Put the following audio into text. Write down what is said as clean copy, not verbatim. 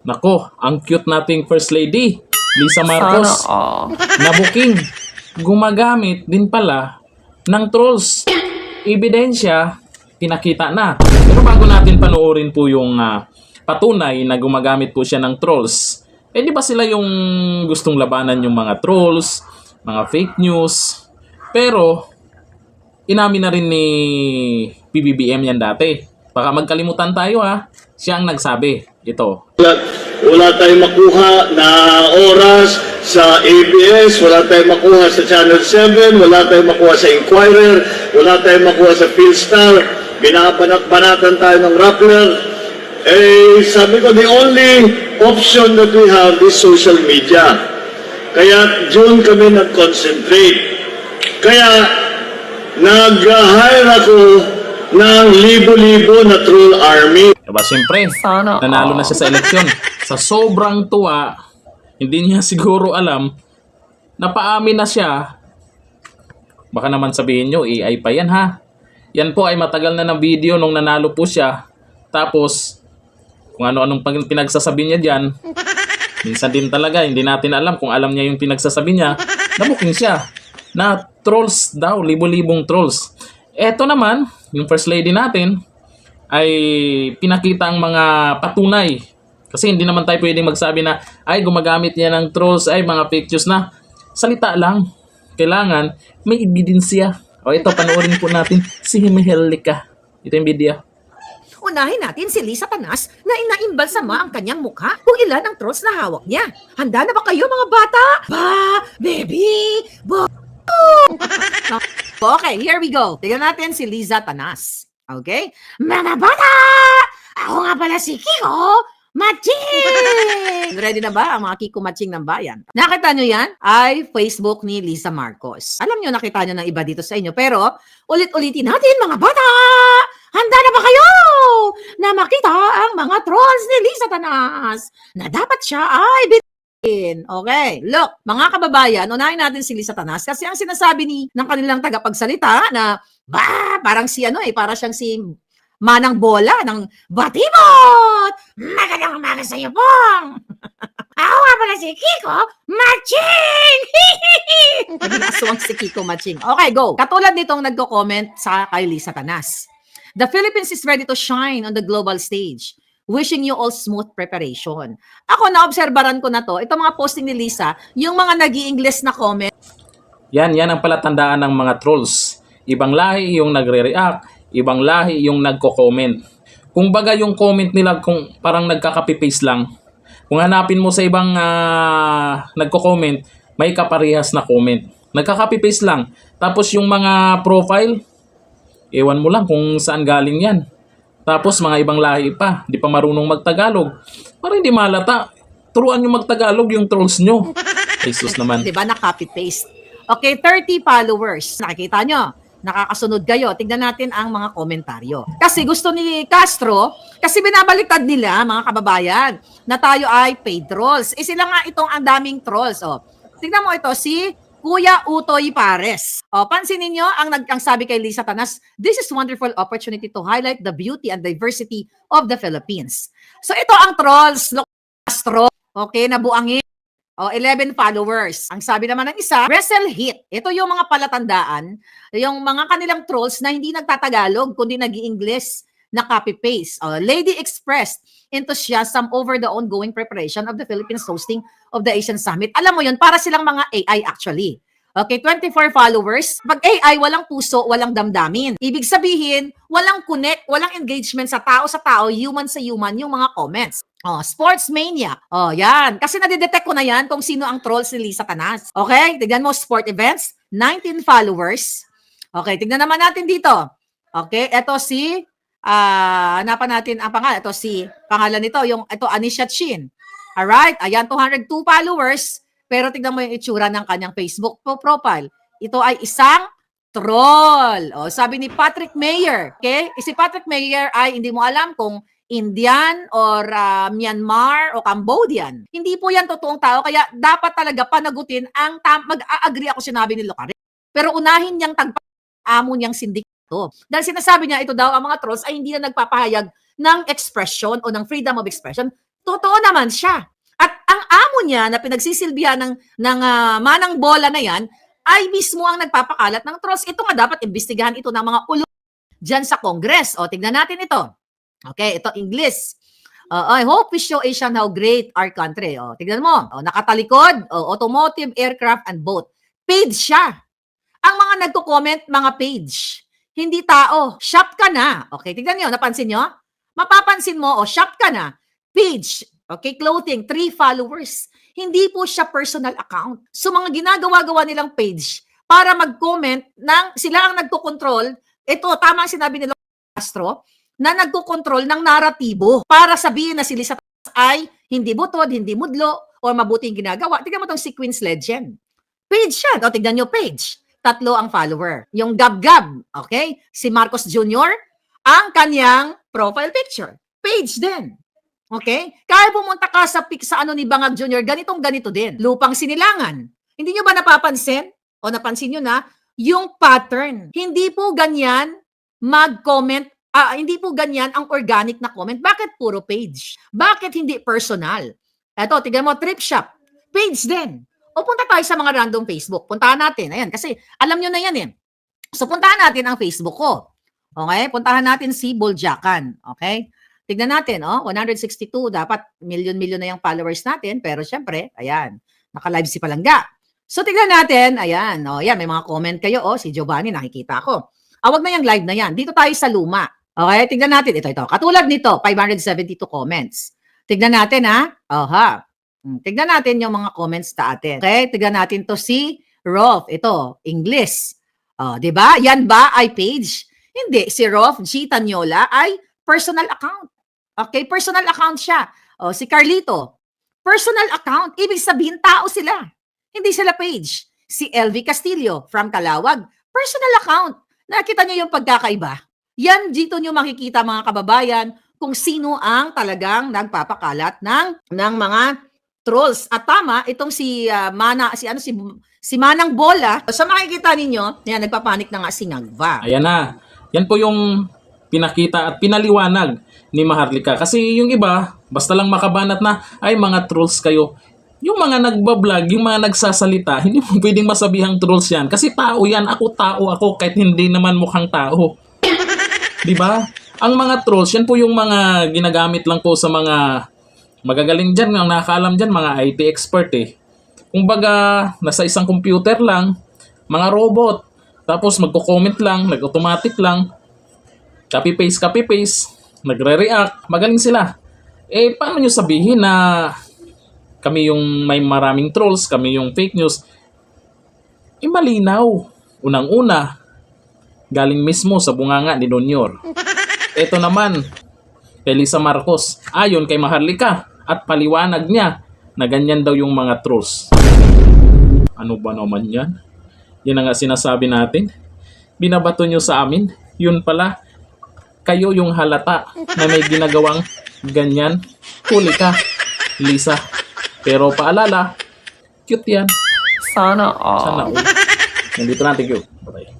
Nako, ang cute nating First Lady, Lisa Marcos, Sana all. na booking. Gumagamit din pala ng trolls. Ebidensya, pinakita na. Pero bago natin panoorin po yung patunay na gumagamit po siya ng trolls, eh di ba sila yung gustong labanan yung mga trolls, mga fake news. Pero, inamin na rin ni PBBM yan dati. Baka magkalimutan tayo ha. Siya ang nagsabi. Ito. Wala tayong makuha na oras sa ABS, wala tayong makuha sa Channel 7, wala tayong makuha sa Inquirer, wala tayong makuha sa Philstar, binabanat-banatan tayo ng Rappler. Eh, sabi ko, the only option that we have is social media. Kaya June kami nag-concentrate. Kaya nag-hire ako ng libo-libo na troll army. Diba, siyempre, Sana nanalo na all. siya sa eleksyon. Sa sobrang tuwa, hindi niya siguro alam, napaamin na siya. Baka naman sabihin nyo, AI pa yan ha. Yan po ay matagal na ng video nung nanalo po siya. Tapos, kung ano-anong pinagsasabi niya dyan, minsan din talaga, hindi natin alam kung alam niya yung pinagsasabi niya, nabuking siya. Na trolls daw, libo-libong trolls. Eto naman, yung First Lady natin, ay pinakita ang mga patunay. Kasi hindi naman tayo pwedeng magsabi na, ay gumagamit niya ng trolls, ay mga fake news na. Salita lang. Kailangan may ebidensya. O ito, panoorin po natin si Himehelika. Ito yung video. Unahin natin si Lisa Tanas na inaimbalsama ang kanyang mukha kung ilan ang trolls na hawak niya. Handa na ba kayo mga bata? Baby! Okay, here we go. Tignan natin si Lisa Tanas. Okay? Mga bata! Ako nga pala si Kiko Matching! Ready na ba ang mga Kiko Matching ng bayan? Nakita nyo yan? Ay Facebook ni Lisa Marcos. Alam nyo, nakita nyo ng iba dito sa inyo. Pero, ulit-ulitin natin mga bata! Handa na ba kayo na makita ang mga trolls ni Lisa Tanas na dapat siya ay bitin? Okay, look, mga kababayan, unahin natin si Lisa Tanas kasi ang sinasabi ng kanilang tagapagsalita na parang si para siyang si Manang Bola ng Batibot! Magandang umaga sa iyo, Pong! Ako nga pala si Kiko Matching! Naging si Kiko Matching. Okay, go. Katulad nitong nagko-comment sa kay Lisa Tanas. The Philippines is ready to shine on the global stage. Wishing you all smooth preparation. Ako, naobserbaran ko na to. Ito mga posting ni Lisa, yung mga nag-i-English na comment. Yan ang palatandaan ng mga trolls. Ibang lahi yung nagre-react, ibang lahi yung nagko-comment. Kung baga yung comment nila kung parang nagkaka-paste lang. Kung hanapin mo sa ibang nagko-comment, may kaparehas na comment. Nagkaka-paste lang. Tapos yung mga profile, ewan mo lang kung saan galing yan. Tapos mga ibang lahi pa, di pa marunong magtagalog. Para hindi malata, turuan nyo magtagalog yung trolls nyo. Jesus naman. Diba, na-copy-paste. Okay, 30 followers. Nakikita nyo? Nakakasunod kayo. Tignan natin ang mga komentaryo. Kasi gusto ni Castro, kasi binabaliktad nila, mga kababayan, na tayo ay paid trolls. Sila nga itong ang daming trolls. Oh. Tignan mo ito, si Kuya Utoy Pares. O, pansinin nyo, ang sabi kay Lisa Tanas, this is wonderful opportunity to highlight the beauty and diversity of the Philippines. So, ito ang trolls. Look, Castro. Okay, nabuangin. O, 11 followers. Ang sabi naman ng isa, Wrestle Hit. Ito yung mga palatandaan, yung mga kanilang trolls na hindi nagtatagalog, kundi nag-i-English na copy-paste. Lady expressed enthusiasm over the ongoing preparation of the Philippines hosting of the Asian Summit. Alam mo yun, para silang mga AI actually. Okay, 24 followers. Pag AI, walang puso, walang damdamin. Ibig sabihin, walang connect, walang engagement sa tao, human sa human, yung mga comments. Sports Mania. Yan. Kasi nadidetect ko na yan kung sino ang trolls ni Lisa Tanas. Okay, tignan mo, sport events, 19 followers. Okay, tignan naman natin dito. Okay, eto si hanapan natin ang pangalan. Ito si pangalan nito, ito Anisha Chin. Alright, ayan, 202 followers. Pero tignan mo yung itsura ng kanyang Facebook profile. Ito ay isang troll. Sabi ni Patrick Mayer. Okay? Si Patrick Mayer ay hindi mo alam kung Indian or Myanmar o Cambodian. Hindi po yan totoong tao. Kaya dapat talaga panagutin ang mag-a-agree ako sinabi ni Locario. Pero unahin niyang amo niyang sindikato. Dahil sinasabi niya ito daw ang mga trolls ay hindi na nagpapahayag ng expression o ng freedom of expression Totoo naman siya. At ang amo niya na pinagsisilbihan ng manang bola na yan, ay mismo ang nagpapakalat ng trolls. Ito nga dapat imbestigahan ito ng mga ulo dyan sa Congress. O, tignan natin ito. Okay, ito English. I hope we show Asian how great our country. O, tignan mo. O, nakatalikod, automotive, aircraft, and boat. Page siya. Ang mga nagko-comment, mga page. Hindi tao. Shop ka na. Okay, tignan nyo. Napansin nyo? Mapapansin mo, shop ka na. Page. Okay, clothing, 3 followers. Hindi po siya personal account. So, mga ginagawa-gawa nilang page para mag-comment ng sila ang nagko-control. Ito, tama ang sinabi nila Castro, na nagko-control ng naratibo para sabihin na si Lisa ay hindi butod, hindi mudlo, o mabuting ginagawa. Tignan mo itong si Queen's Legend. Page siya. O, tignan nyo, page. 3 ang follower. Yung Gab-Gab, okay? Si Marcos Jr., ang kanyang profile picture. Page din. Okay? Kaya pumunta ka sa ano ni Bangag Jr., ganito din. Lupang Sinilangan. Hindi nyo ba napapansin? O napansin nyo na? Yung pattern. Hindi po ganyan mag-comment. Hindi po ganyan ang organic na comment. Bakit puro page? Bakit hindi personal? Eto, tignan mo, Trip Shop. Page din. O punta tayo sa mga random Facebook. Puntahan natin. Ayan, kasi alam nyo na yan eh. So, puntahan natin ang Facebook ko. Okay? Puntahan natin si Boljakan. Okay? Tignan natin, 162, dapat milyon-milyon na yung followers natin, pero syempre, ayan, naka-live si Palangga. So, tignan natin, ayan, yan, may mga comment kayo, si Giovanni, nakikita ko. Wag na yung live na yan, dito tayo sa luma. Okay, tignan natin, ito. Katulad nito, 572 comments. Tignan natin, tignan natin yung mga comments sa atin. Okay, tignan natin to si Rolf, ito, English. Diba? Yan ba ay page? Hindi, si Rolf G. Tanyola ay personal account. Okay, personal account siya. Si Carlito, personal account. Ibig sabihin, tao sila. Hindi sila page. Si LV Castillo from Calawag, personal account. Nakita niyo yung pagkakaiba? Yan, dito niyo makikita mga kababayan kung sino ang talagang nagpapakalat ng mga trolls. At tama, itong si Manang Bola. Sa makikita ninyo, yan, nagpapanik na nga si Ngagva. Ayan na. Yan po yung pinakita at pinaliwanag ni Maharlika. Kasi yung iba, basta lang makabanat na, ay mga trolls kayo. Yung mga nagbablog, yung mga nagsasalita, hindi mo pwedeng masabihang trolls yan. Kasi tao yan. Tao ako kahit hindi naman mukhang tao. Diba? Ang mga trolls, yan po yung mga ginagamit lang po sa mga magagaling dyan, ang nakakaalam dyan, mga IT expert eh. Kumbaga, nasa isang computer lang, mga robot. Tapos magko-comment lang, nag-automatic lang. Copy-paste, nagre-react, magaling sila. Paano nyo sabihin na kami yung may maraming trolls, kami yung fake news? Malinaw. Unang-una, galing mismo sa bunganga ni Donyor. Ito naman, kay Lisa Marcos, ayon kay Maharlika, at paliwanag niya na ganyan daw yung mga trolls. Ano ba naman yan? Yan ang nga sinasabi natin. Binabato nyo sa amin, yun pala, kayo yung halata na may ginagawang ganyan. Huli ka, Lisa. Pero paalala, cute yan. Sana all. Sana all. Nandito na, thank you. Bye-bye.